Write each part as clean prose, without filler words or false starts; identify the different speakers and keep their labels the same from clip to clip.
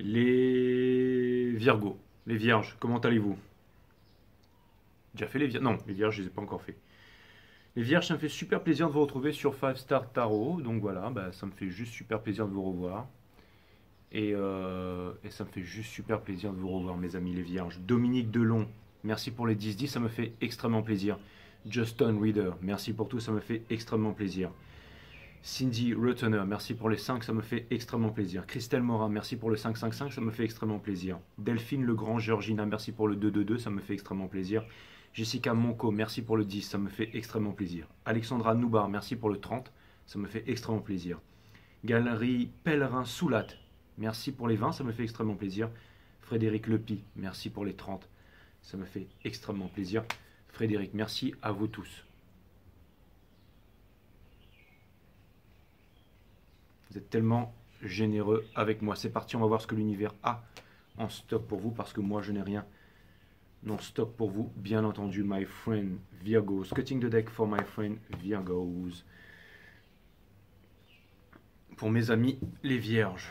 Speaker 1: Les Virgos, les Vierges, comment allez-vous? Déjà fait les Vierges? Non, les Vierges, je les ai pas encore fait. Les Vierges, ça me fait super plaisir de vous retrouver sur Five Star Tarot. Donc voilà, bah, ça me fait juste super plaisir de vous revoir. Et ça me fait juste super plaisir de vous revoir, mes amis les Vierges. Dominique Delon, merci pour les 10-10, ça me fait extrêmement plaisir. Justin Reader, merci pour tout, ça me fait extrêmement plaisir. Cindy Ruttener, merci pour les 5, ça me fait extrêmement plaisir. Christelle Morin, merci pour le 5-5-5, ça me fait extrêmement plaisir. Delphine Legrand, Georgina, merci pour le 2-2-2, ça me fait extrêmement plaisir. Jessica Monco, merci pour le 10, ça me fait extrêmement plaisir. Alexandra Noubar, merci pour le 30, ça me fait extrêmement plaisir. Galerie Pèlerin Soulat, merci pour les 20, ça me fait extrêmement plaisir. Frédéric Lepi, merci pour les 30, ça me fait extrêmement plaisir. Frédéric, merci à vous tous. Vous êtes tellement généreux avec moi. C'est parti, on va voir ce que l'univers a en stock pour vous, parce que moi, je n'ai rien en stock pour vous, bien entendu, my friend Virgos. Cutting the deck for my friend Virgos. Pour mes amis, les Vierges.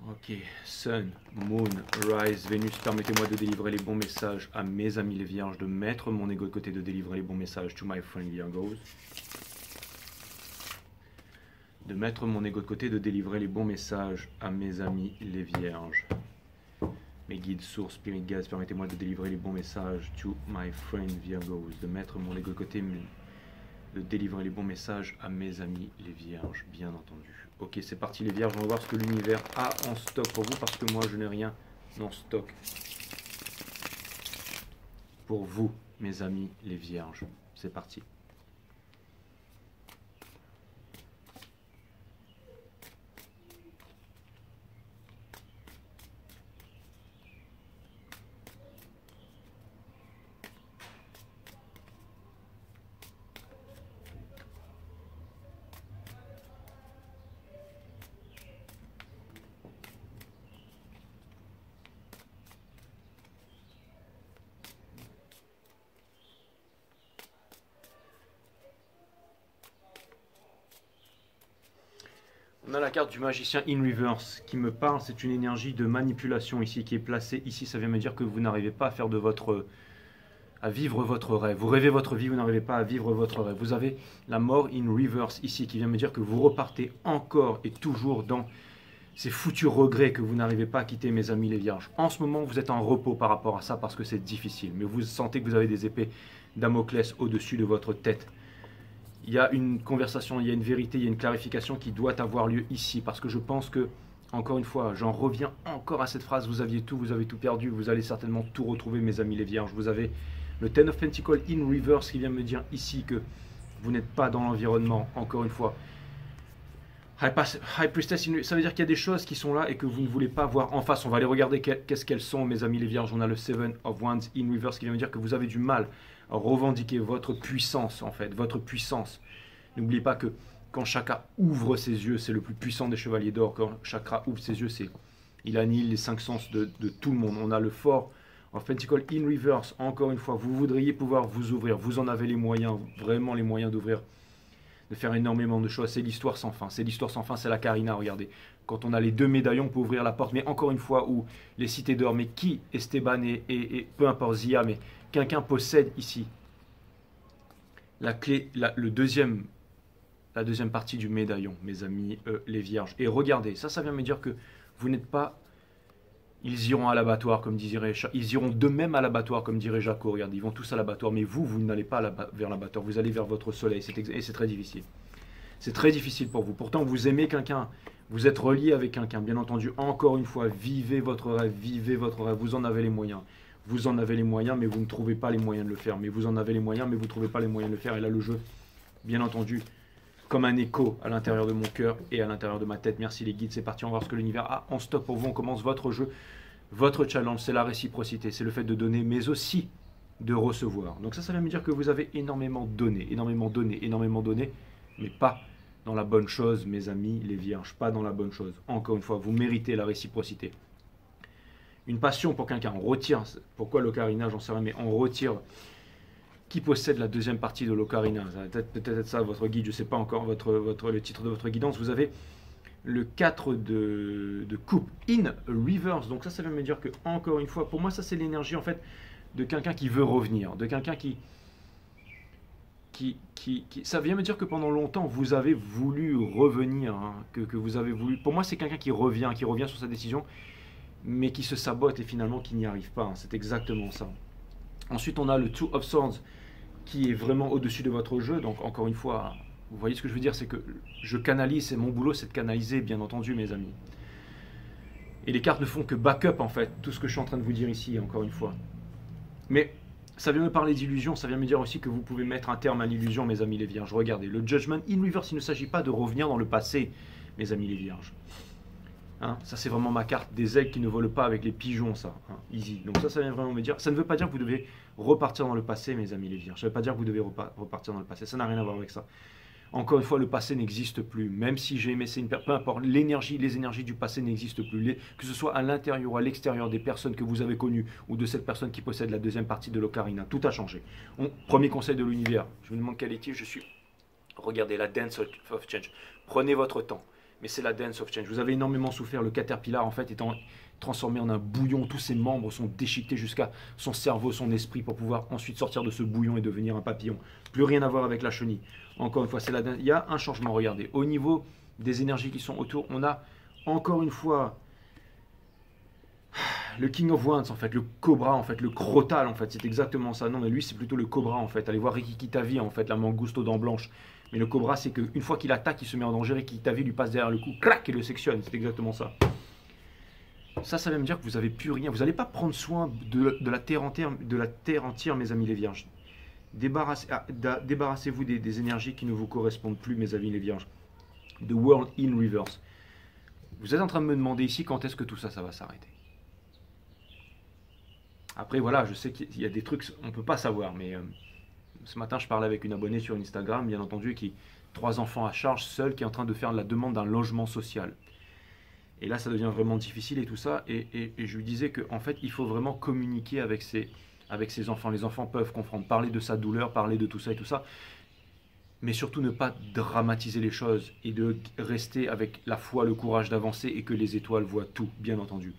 Speaker 1: Ok, Sun, Moon, Rise, Vénus, permettez-moi de délivrer les bons messages à mes amis les Vierges, de mettre mon ego de côté, de délivrer les bons messages to my friend Virgos. De mettre mon ego de côté, de délivrer les bons messages à mes amis les Vierges. Mes guides, sources, spirit guides, permettez-moi de délivrer les bons messages to my friend Virgos. De mettre mon ego de côté, de délivrer les bons messages à mes amis les Vierges, bien entendu. Ok, c'est parti les Vierges, on va voir ce que l'univers a en stock pour vous, parce que moi je n'ai rien en stock pour vous, mes amis les Vierges. C'est parti. On a la carte du magicien in reverse qui me parle, c'est une énergie de manipulation ici qui est placée ici. Ça vient me dire que vous n'arrivez pas à faire de votre, à vivre votre rêve. Vous rêvez votre vie, vous n'arrivez pas à vivre votre rêve. Vous avez la mort in reverse ici qui vient me dire que vous repartez encore et toujours dans ces foutus regrets que vous n'arrivez pas à quitter, mes amis les Vierges. En ce moment, vous êtes en repos par rapport à ça parce que c'est difficile. Mais vous sentez que vous avez des épées Damoclès au-dessus de votre tête. Il y a une conversation, il y a une vérité, il y a une clarification qui doit avoir lieu ici. Parce que je pense que, encore une fois, j'en reviens encore à cette phrase, vous aviez tout, vous avez tout perdu, vous allez certainement tout retrouver, mes amis les Vierges. Vous avez le Ten of Pentacles in reverse qui vient me dire ici que vous n'êtes pas dans l'environnement, encore une fois. High Priestess, ça veut dire qu'il y a des choses qui sont là et que vous ne voulez pas voir en face. On va aller regarder qu'est-ce qu'elles sont, mes amis les Vierges. On a le Seven of Wands in reverse qui vient me dire que vous avez du mal à revendiquer votre puissance, en fait, votre puissance. N'oubliez pas que quand chacun ouvre ses yeux, c'est le plus puissant des chevaliers d'or. Quand chacun ouvre ses yeux, il annihile les 5 sens de tout le monde. On a le Four of Pentacles in reverse. Encore une fois, vous voudriez pouvoir vous ouvrir. Vous en avez les moyens, vraiment les moyens d'ouvrir, de faire énormément de choses. C'est l'histoire sans fin. C'est l'histoire sans fin, c'est la Carina, regardez. Quand on a les 2 médaillons, on peut ouvrir la porte. Mais encore une fois, où les cités d'or, mais qui Esteban et peu importe Zia, mais quelqu'un possède ici la clé, la deuxième partie du médaillon, mes amis les Vierges. Et regardez, ça vient me dire que vous n'êtes pas... Ils iront à l'abattoir, comme dirait... Ils iront d'eux-mêmes à l'abattoir, comme dirait Jaco. Regardez, ils vont tous à l'abattoir. Mais vous n'allez pas vers l'abattoir. Vous allez vers votre soleil. Et c'est très difficile. C'est très difficile pour vous. Pourtant, vous aimez quelqu'un. Vous êtes relié avec quelqu'un. Bien entendu, encore une fois, vivez votre rêve. Vivez votre rêve. Vous en avez les moyens. Vous en avez les moyens, mais vous ne trouvez pas les moyens de le faire. Mais vous en avez les moyens, mais vous ne trouvez pas les moyens de le faire. Et là, le jeu, bien entendu, comme un écho à l'intérieur de mon cœur et à l'intérieur de ma tête. Merci les guides, c'est parti, on va voir ce que l'univers a en stock pour vous. On commence votre jeu, votre challenge, c'est la réciprocité, c'est le fait de donner, mais aussi de recevoir. Donc ça vient me dire que vous avez énormément donné, mais pas dans la bonne chose, mes amis, les vierges, pas dans la bonne chose. Encore une fois, vous méritez la réciprocité. Une passion pour quelqu'un, on retire, pourquoi l'ocarina, j'en sais rien, mais on retire qui possède la deuxième partie de l'ocarina. Peut-être ça votre guide, je ne sais pas encore le titre de votre guidance. Vous avez le 4 de coupe in reverse. Donc ça vient me dire que, encore une fois, pour moi, ça c'est l'énergie en fait de quelqu'un qui veut revenir, de quelqu'un qui ça vient me dire que pendant longtemps vous avez voulu revenir, hein, que vous avez voulu. Pour moi, c'est quelqu'un qui revient sur sa décision, mais qui se sabote et finalement qui n'y arrive pas. Hein. C'est exactement ça. Ensuite, on a le Two of Swords qui est vraiment au-dessus de votre jeu. Donc, encore une fois, vous voyez ce que je veux dire, c'est que je canalise, et mon boulot, c'est de canaliser, bien entendu, mes amis. Et les cartes ne font que back-up, en fait, tout ce que je suis en train de vous dire ici, encore une fois. Mais ça vient me parler d'illusion, ça vient me dire aussi que vous pouvez mettre un terme à l'illusion, mes amis les vierges. Regardez, le Judgment in Reverse, il ne s'agit pas de revenir dans le passé, mes amis les vierges. Hein, ça, c'est vraiment ma carte des aigles qui ne volent pas avec les pigeons, ça. Hein, easy. Donc ça vient vraiment me dire. Ça ne veut pas dire que vous devez repartir dans le passé, mes amis les vierges. Ça ne veut pas dire que vous devez repartir dans le passé. Ça n'a rien à voir avec ça. Encore une fois, le passé n'existe plus. Même si j'ai aimé, peu importe, les énergies du passé n'existent plus. Que ce soit à l'intérieur ou à l'extérieur des personnes que vous avez connues ou de cette personne qui possède la deuxième partie de l'ocarina, tout a changé. Premier conseil de l'univers. Je vous demande quel est-il. Je suis. Regardez la Dance of Change. Prenez votre temps. Mais c'est la Dance of Change. Vous avez énormément souffert. Le caterpillar, en fait, étant transformé en un bouillon. Tous ses membres sont déchiquetés jusqu'à son cerveau, son esprit, pour pouvoir ensuite sortir de ce bouillon et devenir un papillon. Plus rien à voir avec la chenille. Encore une fois, il y a un changement. Regardez, au niveau des énergies qui sont autour, on a encore une fois le King of Wands, en fait, le cobra, en fait, le crotal, en fait, c'est exactement ça. Non, mais lui, c'est plutôt le cobra, en fait. Allez voir Rikiki-Tavi, en fait, la mangouste aux dents blanches. Mais le cobra, c'est qu'une fois qu'il attaque, il se met en danger, Rikiki-Tavi lui passe derrière le cou, crac, et le sectionne. C'est exactement ça. Ça veut me dire que vous n'avez plus rien. Vous n'allez pas prendre soin de la terre entière, mes amis les vierges. Débarrassez-vous des énergies qui ne vous correspondent plus, mes amis les vierges. The World in Reverse. Vous êtes en train de me demander ici quand est-ce que tout ça va s'arrêter. Après, voilà, je sais qu'il y a des trucs, on ne peut pas savoir, mais ce matin, je parlais avec une abonnée sur Instagram, bien entendu, qui 3 enfants à charge, seule, qui est en train de faire la demande d'un logement social. Et là, ça devient vraiment difficile et tout ça. Et je lui disais qu'en fait, il faut vraiment communiquer avec ses enfants. Les enfants peuvent comprendre, parler de sa douleur, parler de tout ça et tout ça. Mais surtout ne pas dramatiser les choses et de rester avec la foi, le courage d'avancer et que les étoiles voient tout, bien entendu.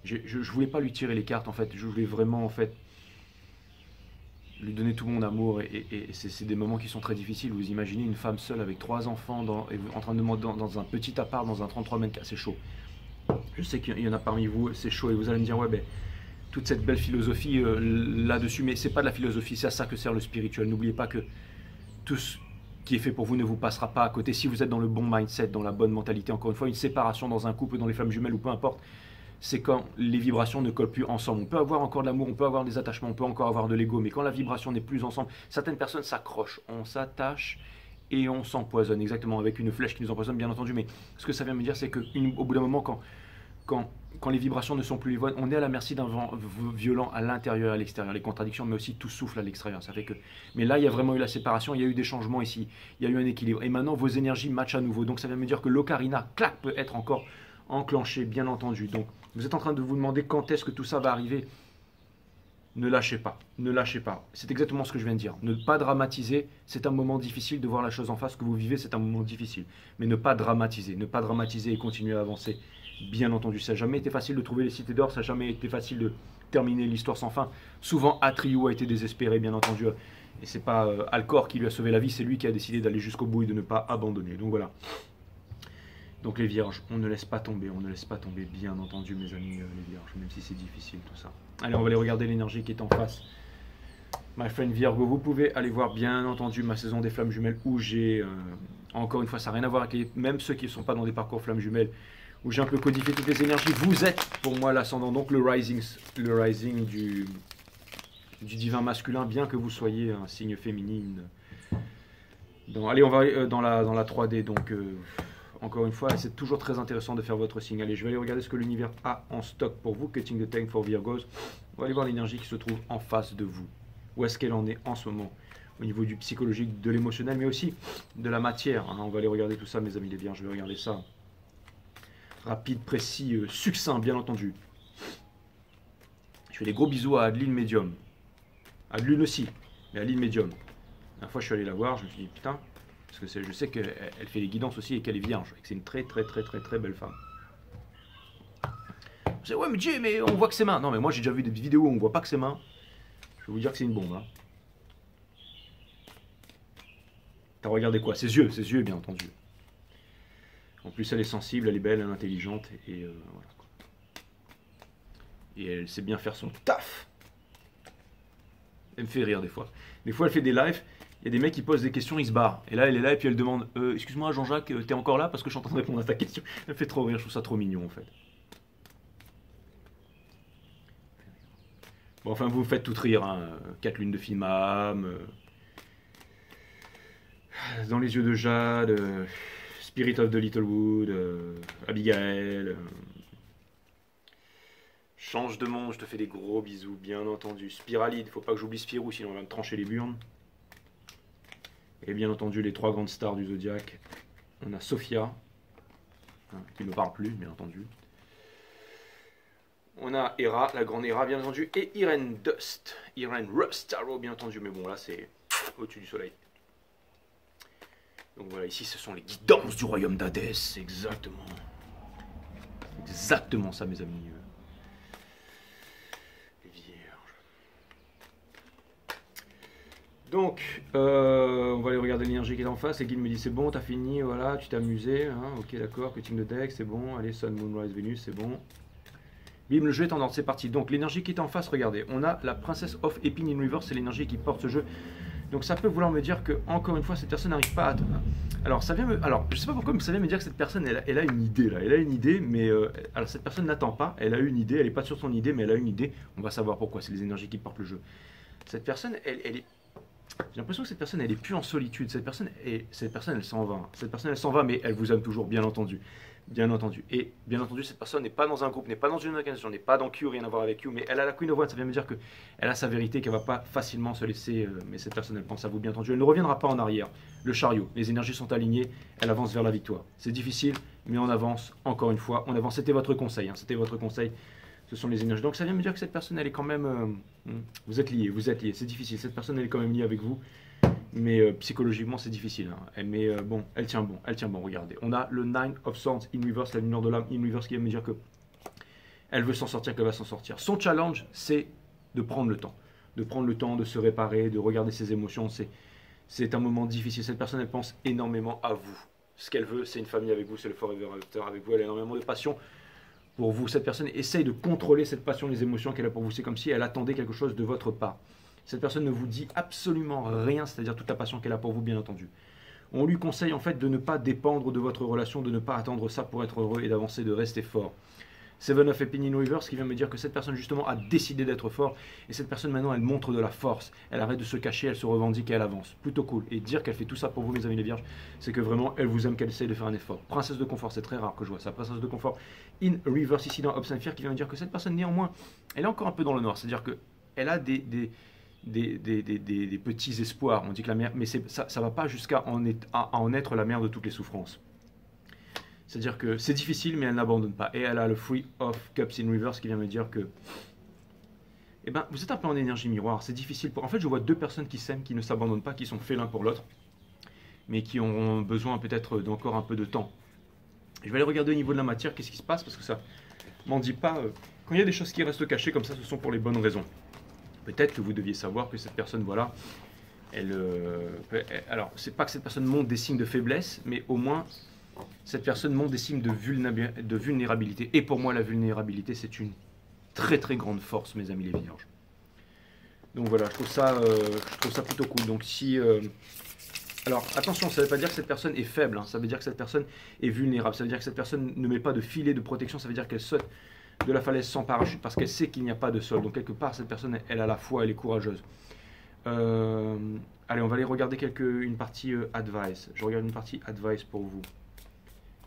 Speaker 1: Je ne voulais pas lui tirer les cartes, en fait. Je voulais vraiment, en fait, lui donner tout mon amour. Et c'est des moments qui sont très difficiles. Vous imaginez une femme seule avec 3 enfants en train de demander dans un petit appart, dans un 33 mètres carrés. C'est chaud. Je sais qu'il y en a parmi vous, c'est chaud. Et vous allez me dire, ouais, ben, toute cette belle philosophie là-dessus. Mais c'est pas de la philosophie, c'est à ça que sert le spirituel. N'oubliez pas que tout ce qui est fait pour vous ne vous passera pas à côté. Si vous êtes dans le bon mindset, dans la bonne mentalité, encore une fois, une séparation dans un couple, dans les flammes jumelles ou peu importe, c'est quand les vibrations ne collent plus ensemble. On peut avoir encore de l'amour, on peut avoir des attachements, on peut encore avoir de l'ego, mais quand la vibration n'est plus ensemble, certaines personnes s'accrochent, on s'attache et on s'empoisonne, exactement, avec une flèche qui nous empoisonne, bien entendu, mais ce que ça vient me dire, c'est qu'au bout d'un moment, quand les vibrations ne sont plus les bonnes, on est à la merci d'un vent violent à l'intérieur et à l'extérieur, les contradictions, mais aussi tout souffle à l'extérieur. Ça fait que. Mais là, il y a vraiment eu la séparation, il y a eu des changements ici, il y a eu un équilibre, et maintenant vos énergies matchent à nouveau. Donc ça vient me dire que l'ocarina, clac, peut être encore enclenché, bien entendu. Donc vous êtes en train de vous demander quand est-ce que tout ça va arriver. Ne lâchez pas, ne lâchez pas. C'est exactement ce que je viens de dire. Ne pas dramatiser, c'est un moment difficile de voir la chose en face. Ce que vous vivez, c'est un moment difficile. Mais ne pas dramatiser et continuer à avancer. Bien entendu, ça n'a jamais été facile de trouver les cités d'or, ça n'a jamais été facile de terminer l'histoire sans fin. Souvent, Atreyu a été désespéré, bien entendu. Et c'est pas Alcor qui lui a sauvé la vie, c'est lui qui a décidé d'aller jusqu'au bout et de ne pas abandonner. Donc voilà. Donc les vierges, on ne laisse pas tomber, bien entendu mes amis les vierges, même si c'est difficile tout ça. Allez, on va aller regarder l'énergie qui est en face. My friend Virgo, vous pouvez aller voir bien entendu ma saison des flammes jumelles où j'ai, encore une fois, ça n'a rien à voir avec même ceux qui ne sont pas dans des parcours flammes jumelles, où j'ai un peu codifié toutes les énergies. Vous êtes pour moi l'ascendant, donc le rising du divin masculin, bien que vous soyez un signe féminine. Donc, allez, on va dans la 3D, donc... encore une fois, c'est toujours très intéressant de faire votre signe. Allez, je vais aller regarder ce que l'univers a en stock pour vous. Cutting the Tank for Virgos. On va aller voir l'énergie qui se trouve en face de vous. Où est-ce qu'elle en est en ce moment? au niveau du psychologique, de l'émotionnel, mais aussi de la matière. Hein. On va aller regarder tout ça, mes amis les vierges, je vais regarder ça. Rapide, précis, succinct, bien entendu. Je fais des gros bisous à Adeline Medium. Adeline aussi, mais Adeline Medium. La fois, je suis allé la voir, je me suis dit, putain, parce que je sais qu'elle fait des guidances aussi et qu'elle est vierge, et que c'est une très belle femme. Je dis, ouais, mais Jay, mais on voit que ses mains. Non, mais moi, j'ai déjà vu des vidéos où on voit pas que ses mains. Je vais vous dire que c'est une bombe. Hein. T'as regardé quoi? Ses yeux, bien entendu. En plus, elle est sensible, elle est belle, elle est intelligente, et voilà. Et elle sait bien faire son taf. Elle me fait rire des fois. Des fois, elle fait des lives, il y a des mecs qui posent des questions, ils se barrent. Et là, elle est là, et puis elle demande excuse-moi, Jean-Jacques, t'es encore là? Parce que je suis en train de répondre à ta question. Elle me fait trop rire, je trouve ça trop mignon, en fait. Bon, enfin, vous me faites tout rire, hein. 4 lunes de Filmam, Dans les yeux de Jade, Spirit of the Littlewood, Abigail. Change de monde, je te fais des gros bisous, bien entendu. Spiralide, faut pas que j'oublie Spirou, sinon on va me trancher les burnes. Et bien entendu, les 3 grandes stars du Zodiac. On a Sophia, hein, qui ne parle plus, bien entendu. On a Hera, la grande Hera, bien entendu. Et Irene Dust, Irene Rust Arrow, bien entendu. Mais bon, là, c'est au-dessus du soleil. Donc voilà, ici, ce sont les guidances du royaume d'Hadès, exactement. Exactement ça, mes amis. Donc, on va aller regarder l'énergie qui est en face. Et Guy me dit c'est bon, t'as fini, voilà, tu t'es amusé. Hein, ok, d'accord, cutting de deck, c'est bon. Allez, Sun, Moonrise, Vénus, c'est bon. Bim, le jeu est en ordre, c'est parti. Donc, l'énergie qui est en face, regardez, on a la Princess of Epine in Reverse, c'est l'énergie qui porte ce jeu. Donc, ça peut vouloir me dire que, encore une fois, cette personne n'arrive pas à. Alors, ça vient me. Alors, je sais pas pourquoi, mais ça vient me dire que cette personne, elle a une idée là. Elle a une idée, mais. Alors, cette personne n'attend pas. Elle a une idée, elle n'est pas sur son idée, mais elle a une idée. On va savoir pourquoi. C'est les énergies qui portent le jeu. Cette personne, elle est. J'ai l'impression que cette personne, elle est plus en solitude. Cette personne, elle s'en va. Cette personne, elle s'en va, mais elle vous aime toujours, bien entendu. Bien entendu. Et bien entendu, cette personne n'est pas dans un groupe, n'est pas dans une organisation, n'est pas dans Q, rien à voir avec Q, mais elle a la Queen of Wands. Ça vient me dire qu'elle a sa vérité, qu'elle ne va pas facilement se laisser. Mais cette personne, elle pense à vous, bien entendu. Elle ne reviendra pas en arrière. Le chariot, les énergies sont alignées, elle avance vers la victoire. C'est difficile, mais on avance, encore une fois. On avance. C'était votre conseil. Hein, c'était votre conseil. Ce sont les énergies. Donc ça vient me dire que cette personne, elle est quand même. Vous êtes liés, vous êtes liés. C'est difficile. Cette personne, elle est quand même liée avec vous. Mais psychologiquement, c'est difficile. Hein. Mais bon, elle tient bon. Elle tient bon, regardez. On a le Nine of Swords in Reverse, la lumière de l'âme in Reverse, qui vient me dire que elle veut s'en sortir, qu'elle va s'en sortir. Son challenge, c'est de prendre le temps. De prendre le temps, de se réparer, de regarder ses émotions. C'est un moment difficile. Cette personne, elle pense énormément à vous. Ce qu'elle veut, c'est une famille avec vous, c'est le forever after avec vous. Elle a énormément de passion pour vous. Cette personne essaye de contrôler cette passion, les émotions qu'elle a pour vous. C'est comme si elle attendait quelque chose de votre part. Cette personne ne vous dit absolument rien, c'est-à-dire toute la passion qu'elle a pour vous, bien entendu. On lui conseille en fait de ne pas dépendre de votre relation, de ne pas attendre ça pour être heureux et d'avancer, de rester fort. Seven of Epine in Reverse qui vient me dire que cette personne justement a décidé d'être fort et cette personne maintenant elle montre de la force, elle arrête de se cacher, elle se revendique et elle avance. Plutôt cool. Et dire qu'elle fait tout ça pour vous mes amis les vierges, c'est que vraiment elle vous aime, qu'elle essaye de faire un effort. Princesse de confort, c'est très rare que je vois ça. Princesse de confort in Reverse ici dans Obs and Fear qui vient me dire que cette personne néanmoins, elle est encore un peu dans le noir, c'est-à-dire qu'elle a des petits espoirs. On dit que la mère, mais ça ne va pas jusqu'à en être la mère de toutes les souffrances. C'est-à-dire que c'est difficile, mais elle n'abandonne pas. Et elle a le Free of Cups in Reverse qui vient me dire que eh ben, vous êtes un peu en énergie miroir. C'est difficile. En fait, je vois 2 personnes qui s'aiment, qui ne s'abandonnent pas, qui sont faits l'un pour l'autre, mais qui ont besoin peut-être d'encore un peu de temps. Je vais aller regarder au niveau de la matière, qu'est-ce qui se passe, parce que ça m'en dit pas. Quand il y a des choses qui restent cachées comme ça, ce sont pour les bonnes raisons. Peut-être que vous deviez savoir que cette personne, voilà, alors, c'est pas que cette personne montre des signes de faiblesse, mais au moins, cette personne montre des signes de vulnérabilité. Et pour moi, la vulnérabilité, c'est une très très grande force, mes amis les vierges. Donc voilà, je trouve ça plutôt cool. Donc si... alors, attention, ça ne veut pas dire que cette personne est faible, hein, ça veut dire que cette personne est vulnérable, ça veut dire que cette personne ne met pas de filet de protection, ça veut dire qu'elle saute de la falaise sans parachute parce qu'elle sait qu'il n'y a pas de sol. Donc quelque part, cette personne, elle a la foi, elle est courageuse. Allez, on va aller regarder une partie advice. Je regarde une partie advice pour vous,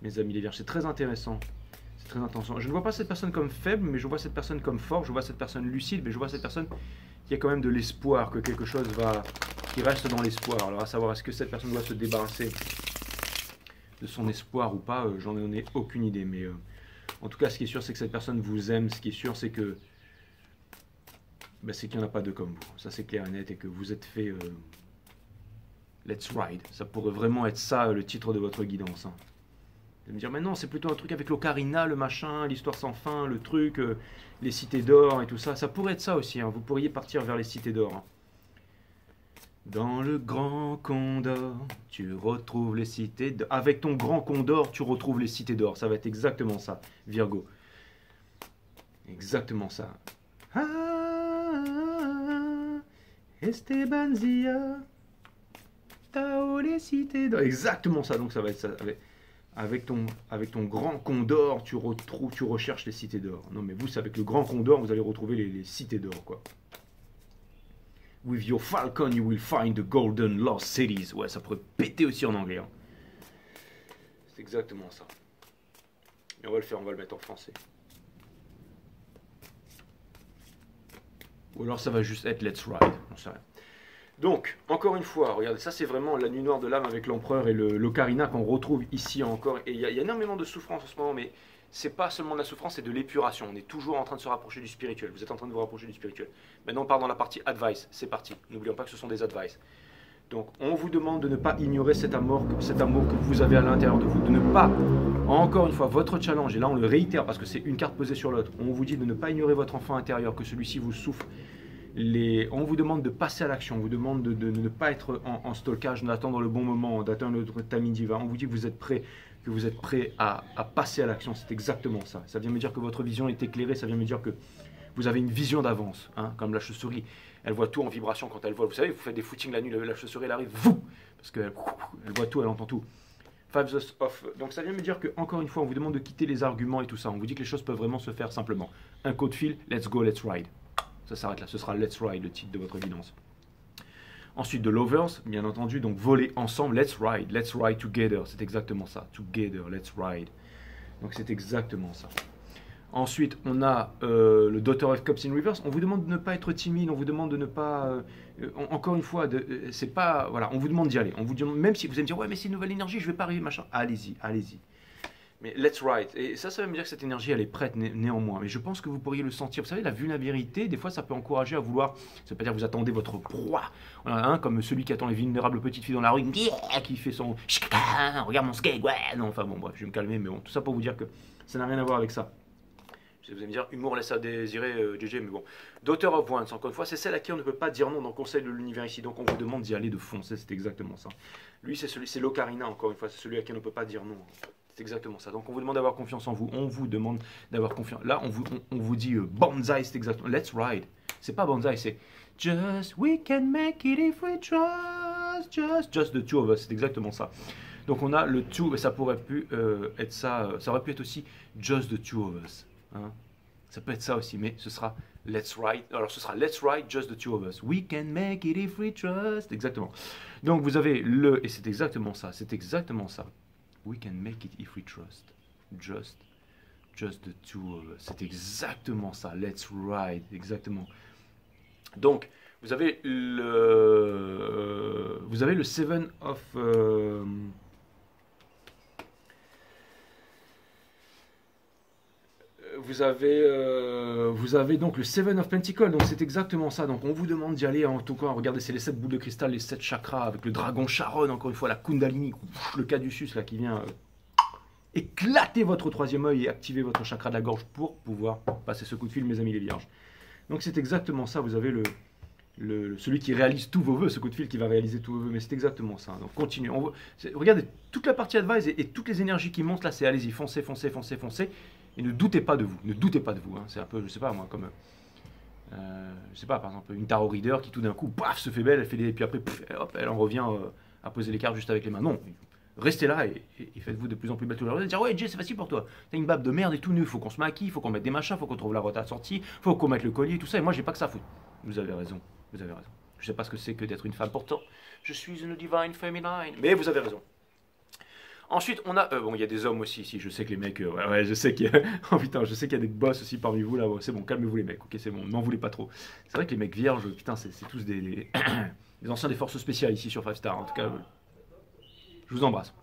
Speaker 1: mes amis les vierges. C'est très intéressant. C'est très intéressant. Je ne vois pas cette personne comme faible, mais je vois cette personne comme fort. Je vois cette personne lucide, mais je vois cette personne qu'il y a quand même de l'espoir, que quelque chose va, qui reste dans l'espoir. Alors à savoir, est-ce que cette personne doit se débarrasser de son espoir ou pas, j'en ai aucune idée. Mais en tout cas, ce qui est sûr, c'est que cette personne vous aime. Ce qui est sûr, c'est que c'est qu'il n'y en a pas deux comme vous. Ça, c'est clair et net, et que vous êtes fait Let's Ride. Ça pourrait vraiment être ça, le titre de votre guidance. Hein. Vous allez me dire, mais non, c'est plutôt un truc avec l'ocarina, le machin, l'histoire sans fin, le truc, les cités d'or et tout ça. Ça pourrait être ça aussi. Hein. Vous pourriez partir vers les cités d'or. Hein. Dans le grand condor, tu retrouves les cités d'or. Avec ton grand condor, tu retrouves les cités d'or. Ça va être exactement ça, Virgo. Exactement ça. Ah, Esteban Zia, Tao les cités d'or. Exactement ça, donc ça va être ça. Avec ton grand condor, tu recherches les cités d'or. Non mais vous, c'est avec le grand condor, vous allez retrouver les cités d'or, quoi. With your falcon, you will find the golden lost cities. Ouais, ça pourrait péter aussi en anglais. Hein. C'est exactement ça. Mais on va le faire, on va le mettre en français. Ou alors ça va juste être Let's Ride, on sait rien. Donc, encore une fois, regardez, ça c'est vraiment la nuit noire de l'âme avec l'empereur et l'ocarina qu'on retrouve ici encore. Et il y a énormément de souffrance en ce moment, mais c'est pas seulement de la souffrance, c'est de l'épuration. On est toujours en train de se rapprocher du spirituel. Vous êtes en train de vous rapprocher du spirituel. Maintenant, on part dans la partie advice. C'est parti. N'oublions pas que ce sont des advice. Donc, on vous demande de ne pas ignorer cet amour que vous avez à l'intérieur de vous. De ne pas, encore une fois, votre challenge, et là on le réitère parce que c'est une carte posée sur l'autre. On vous dit de ne pas ignorer votre enfant intérieur, que celui-ci vous souffre. On vous demande de passer à l'action, on vous demande de ne pas être en stockage, d'attendre le bon moment, d'attendre notre timing divin. On vous dit que vous êtes prêt à passer à l'action. C'est exactement ça. Ça vient me dire que votre vision est éclairée, ça vient me dire que vous avez une vision d'avance, hein, comme la chauve-souris. Elle voit tout en vibration quand elle vole. Vous savez, vous faites des footings la nuit, la chauve-souris elle arrive, vous, parce qu'elle voit tout, elle entend tout. Five off. Donc ça vient me dire que, encore une fois, on vous demande de quitter les arguments et tout ça. On vous dit que les choses peuvent vraiment se faire simplement. Un coup de fil, let's go, let's ride. Ça s'arrête là, ce sera Let's Ride, le titre de votre guidance. Ensuite, de Lovers, bien entendu, donc voler ensemble, Let's Ride together, c'est exactement ça, together, Let's Ride. Donc c'est exactement ça. Ensuite, on a le Daughter of Cups in Reverse, on vous demande de ne pas être timide, on vous demande de ne pas, encore une fois, c'est pas, voilà, on vous demande d'y aller, on vous demande, même si vous allez me dire, ouais mais c'est une nouvelle énergie, je vais pas arriver, machin, allez-y, allez-y. Mais let's ride. Et ça veut me dire que cette énergie, elle est prête néanmoins. Mais je pense que vous pourriez le sentir. Vous savez, la vulnérabilité, des fois, ça peut encourager à vouloir. Ça veut pas dire que vous attendez votre proie. Hein, comme celui qui attend les vulnérables petites filles dans la rue, qui fait son. Regarde mon skate, ouais. Non, enfin bon, bref, je vais me calmer. Mais bon, tout ça pour vous dire que ça n'a rien à voir avec ça. Vous allez me dire, humour laisse à désirer, GG, mais bon. Daughter of Wands, encore une fois, c'est celle à qui on ne peut pas dire non dans le conseil de l'univers ici. Donc on vous demande d'y aller de fond. C'est exactement ça. Lui, c'est l'ocarina, encore une fois. C'est celui à qui on ne peut pas dire non. C'est exactement ça. Donc on vous demande d'avoir confiance en vous. On vous demande d'avoir confiance. Là, on vous dit Banzai, c'est exactement. Let's ride. C'est pas Banzai, c'est Just we can make it if we trust. Just the two of us. C'est exactement ça. Donc on a le two, ça pourrait pu être ça. Ça aurait pu être aussi Just the two of us. Hein? Ça peut être ça aussi, mais ce sera Let's ride. Alors ce sera Let's ride, just the two of us. We can make it if we trust. Exactement. Donc vous avez et c'est exactement ça. C'est exactement ça. We can make it if we trust. Just the two of us. C'est exactement ça. Let's ride. Exactement. Donc, vous avez le Seven of... vous avez donc le Seven of Pentacles, donc c'est exactement ça. Donc on vous demande d'y aller, en tout cas, regardez, c'est les 7 boules de cristal, les 7 chakras, avec le dragon Charon, encore une fois, la Kundalini, le Caduceus là qui vient éclater votre troisième œil et activer votre chakra de la gorge pour pouvoir passer ce coup de fil, mes amis les vierges. Donc c'est exactement ça, vous avez celui qui réalise tous vos vœux, ce coup de fil qui va réaliser tous vos vœux, mais c'est exactement ça. Donc continuez. Regardez, toute la partie advice et toutes les énergies qui montent là, c'est allez-y, foncez, foncez, foncez, foncez. Et ne doutez pas de vous, ne doutez pas de vous. Hein. C'est un peu, je sais pas moi, comme, je sais pas, par exemple, une tarot reader qui tout d'un coup, paf, se fait belle, elle fait des, et puis après, pff, hop, elle en revient à poser les cartes juste avec les mains. Non, restez là et faites-vous de plus en plus belle tous les jours. Vous allez dire, ouais, Jay, c'est facile pour toi. T'as une babe de merde et tout nu, faut qu'on se maquille, faut qu'on mette des machins, faut qu'on trouve la rota sortie, faut qu'on mette le collier, tout ça. Et moi, j'ai pas que ça à foutre. Vous avez raison, vous avez raison. Je sais pas ce que c'est que d'être une femme, pourtant, je suis une divine féminine. Mais vous avez raison. Ensuite, on a... bon, il y a des hommes aussi ici. Je sais que les mecs... ouais, je sais qu'il y a... oh putain, je sais qu'il y a des boss aussi parmi vous là. Ouais, c'est bon, calmez-vous les mecs. Ok, c'est bon, n'en voulez pas trop. C'est vrai que les mecs vierges, putain, c'est tous des anciens des forces spéciales ici sur 5 Star. En tout cas, je vous embrasse.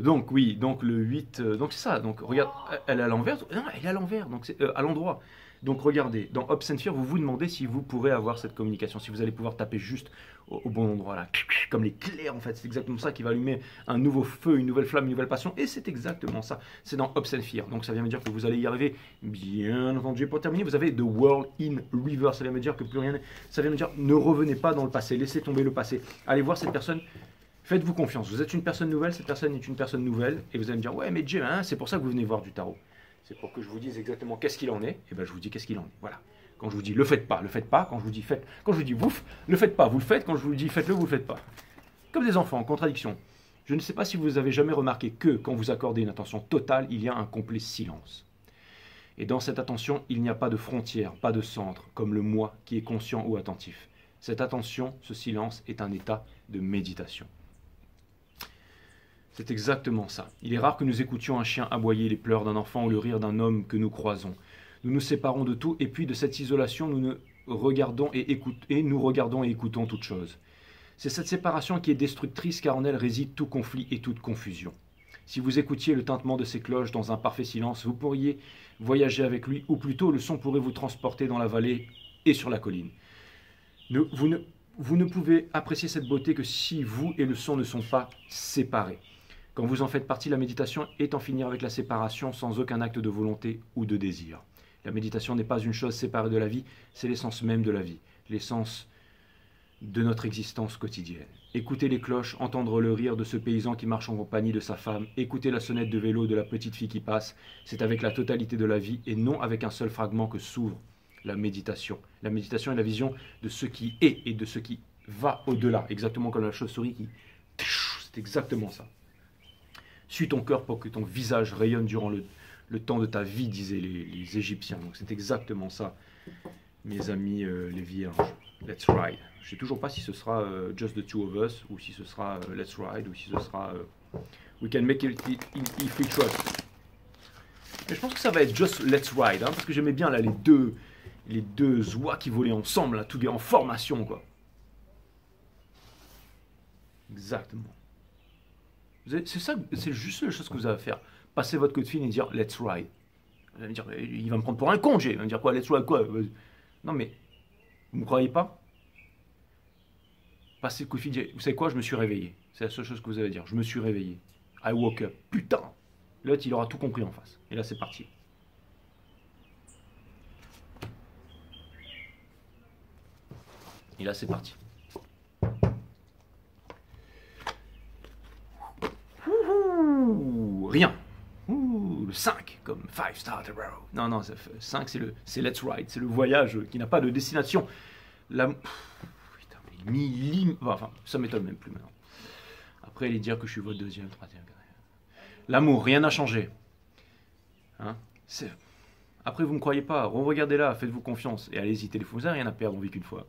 Speaker 1: Donc oui, donc le 8, donc c'est ça, donc regarde, elle est à l'envers, non, elle est à l'envers, donc c'est à l'endroit. Donc regardez, dans Ops and Fear, vous vous demandez si vous pourrez avoir cette communication, si vous allez pouvoir taper juste au bon endroit là, comme l'éclair en fait, c'est exactement ça qui va allumer un nouveau feu, une nouvelle flamme, une nouvelle passion, et c'est exactement ça, c'est dans Ops and Fear, donc ça vient me dire que vous allez y arriver, bien entendu. Pour terminer, vous avez The World in Reverse, ça vient me dire que plus rien, ça vient me dire ne revenez pas dans le passé, laissez tomber le passé, allez voir cette personne. Faites-vous confiance, vous êtes une personne nouvelle, cette personne est une personne nouvelle, et vous allez me dire, ouais mais Jay, hein, c'est pour ça que vous venez voir du tarot. C'est pour que je vous dise exactement qu'est-ce qu'il en est, et bien je vous dis qu'est-ce qu'il en est, voilà. Quand je vous dis le faites pas, quand je vous dis faites, quand je vous dis ouf, le faites pas, vous le faites, quand je vous dis faites-le, vous le faites pas. Comme des enfants, en contradiction. Je ne sais pas si vous avez jamais remarqué que quand vous accordez une attention totale, il y a un complet silence. Et dans cette attention, il n'y a pas de frontière, pas de centre, comme le moi qui est conscient ou attentif. Cette attention, ce silence est un état de méditation. C'est exactement ça. Il est rare que nous écoutions un chien aboyer, les pleurs d'un enfant ou le rire d'un homme que nous croisons. Nous nous séparons de tout et puis de cette isolation, nous regardons et écoutons toute chose. C'est cette séparation qui est destructrice car en elle réside tout conflit et toute confusion. Si vous écoutiez le tintement de ces cloches dans un parfait silence, vous pourriez voyager avec lui, ou plutôt le son pourrait vous transporter dans la vallée et sur la colline. Vous ne pouvez apprécier cette beauté que si vous et le son ne sont pas séparés. Quand vous en faites partie, la méditation est en finir avec la séparation sans aucun acte de volonté ou de désir. La méditation n'est pas une chose séparée de la vie, c'est l'essence même de la vie, l'essence de notre existence quotidienne. Écoutez les cloches, entendre le rire de ce paysan qui marche en compagnie de sa femme, écouter la sonnette de vélo de la petite fille qui passe, c'est avec la totalité de la vie et non avec un seul fragment que s'ouvre la méditation. La méditation est la vision de ce qui est et de ce qui va au-delà, exactement comme la chauve-souris qui... C'est exactement ça. Suis ton cœur pour que ton visage rayonne durant le temps de ta vie, disaient les Égyptiens. Donc c'est exactement ça, mes amis les vierges. Let's ride. Je ne sais toujours pas si ce sera Just the Two of Us, ou si ce sera Let's Ride, ou si ce sera We Can Make It If We Trust. Mais je pense que ça va être Just Let's Ride, hein, parce que j'aimais bien là, les deux oies qui volaient ensemble, là, tout en formation, quoi. Exactement. C'est ça, c'est juste la chose que vous avez à faire. Passez votre coup de fil et dire Let's Ride. Vous allez me dire, il va me prendre pour un con, Jay. Il va me dire quoi, Let's Ride, quoi? Non, mais vous ne me croyez pas? Passez le coup de fil, vous savez quoi, je me suis réveillé. C'est la seule chose que vous allez dire. Je me suis réveillé. I woke up. Putain! L'autre, il aura tout compris en face. Et là, c'est parti. Et là, c'est parti. Ouh, rien. Ouh, le 5, comme 5 Star Hero. Non, non, 5, c'est Let's Ride. C'est le voyage qui n'a pas de destination. Putain, enfin, ça m'étonne même plus maintenant. Après, allez dire que je suis votre deuxième, troisième. L'amour, rien n'a changé. Hein, après, vous ne me croyez pas. Regardez-la, faites-vous confiance. Et allez-y, téléphone, vous n'avez rien à perdre, on vit qu'une fois.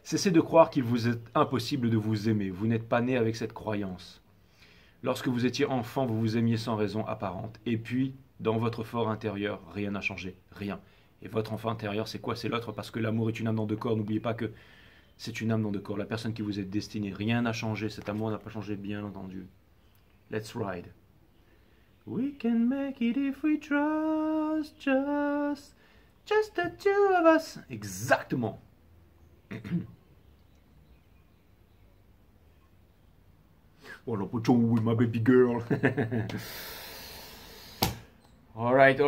Speaker 1: Cessez de croire qu'il vous est impossible de vous aimer. Vous n'êtes pas né avec cette croyance. Lorsque vous étiez enfant, vous vous aimiez sans raison apparente. Et puis, dans votre fort intérieur, rien n'a changé. Rien. Et votre enfant intérieur, c'est quoi? C'est l'autre, parce que l'amour est une âme dans deux corps. N'oubliez pas que c'est une âme dans deux corps. La personne qui vous est destinée. Rien n'a changé. Cet amour n'a pas changé, bien entendu. Let's ride. We can make it if we trust, just the two of us. Exactement. Oh, no, put you with my baby girl. Alright.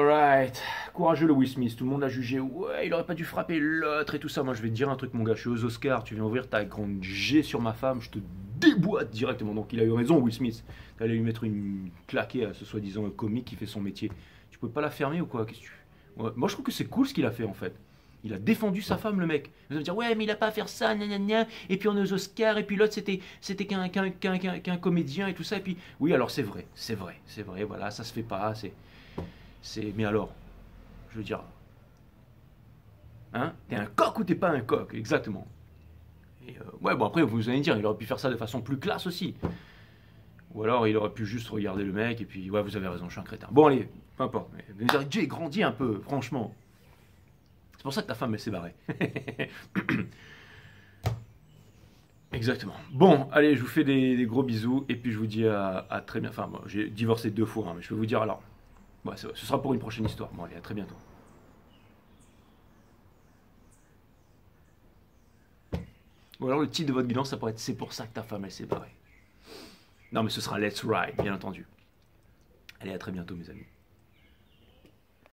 Speaker 1: Courageux le Will Smith, tout le monde l'a jugé. Ouais, il aurait pas dû frapper l'autre et tout ça. Moi, je vais te dire un truc, mon gars. Je suis aux Oscars. Tu viens ouvrir ta grande G sur ma femme. Je te déboîte directement. Donc, il a eu raison, Will Smith. T'allais lui mettre une claquée à ce soi-disant comique qui fait son métier. Tu peux pas la fermer ou quoi? Ouais, moi, je trouve que c'est cool ce qu'il a fait en fait. Il a défendu sa femme, le mec. Vous allez me dire, ouais, mais il a pas à faire ça, gna. Et puis on est aux Oscars, et puis l'autre, c'était qu'un comédien et tout ça. Et puis, oui, alors c'est vrai, voilà, ça se fait pas, mais alors, je veux dire, hein, t'es un coq ou t'es pas un coq, exactement. Et ouais, bon, après, vous allez me dire, il aurait pu faire ça de façon plus classe aussi. Ou alors, il aurait pu juste regarder le mec et puis, ouais, vous avez raison, je suis un crétin. Bon, allez, peu importe. Mais vous allez me dire, Jay, grandis un peu, franchement. C'est pour ça que ta femme, elle s'est barrée. Exactement. Bon, allez, je vous fais des gros bisous et puis je vous dis à très bien. Enfin, bon, j'ai divorcé 2 fois, hein, mais je vais vous dire alors. Ouais, ce sera pour une prochaine histoire. Bon, allez, à très bientôt. Ou alors le titre de votre bilan, ça pourrait être C'est pour ça que ta femme, elle s'est barrée. Non, mais ce sera Let's Ride, bien entendu. Allez, à très bientôt, mes amis.